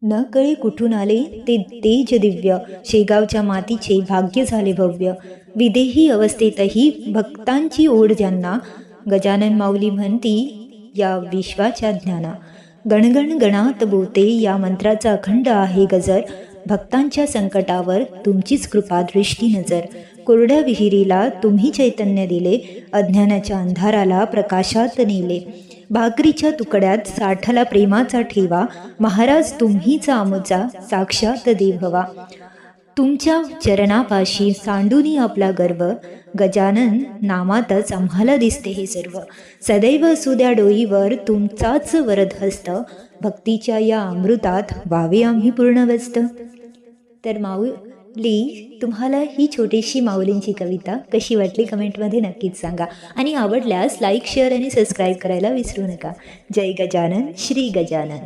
न कळे कुठून आले ते तेज दिव्य, शेगावच्या मातीचे भाग्य झाले भव्य. विदेही अवस्थेतही भक्तांची ओढ ज्यांना, गजानन माऊली म्हणती या विश्वाच्या ज्ञाना. गणगण गणात बोते या मंत्राचा अखंड आहे गजर, भक्तांच्या संकटावर तुमचीच कृपा दृष्टी नजर. कोरड्या विहिरीला तुम्ही चैतन्य दिले, अज्ञानाच्या अंधाराला प्रकाशात नेले. भाकरीच्या तुकड्यात साठला प्रेमाचा ठेवा, महाराज तुम्हीच आमचा साक्षात देव हवा. तुमच्या चरणापाशी सांडूनी आपला गर्व, गजानन नामातच आम्हाला दिसते हे सर्व. सदैव असू द्या डोईवर तुमचाच वरद हस्त, भक्तीच्या या अमृतात व्हावे आम्ही पूर्णवस्थ. तर माऊली, तुम्हाला ही छोटीशी माऊलींची कविता कशी वाटली कमेंटमध्ये नक्कीच सांगा. आणि आवडल्यास लाईक, शेअर आणि सबस्क्राईब करायला विसरू नका. जय गजानन, श्री गजानन.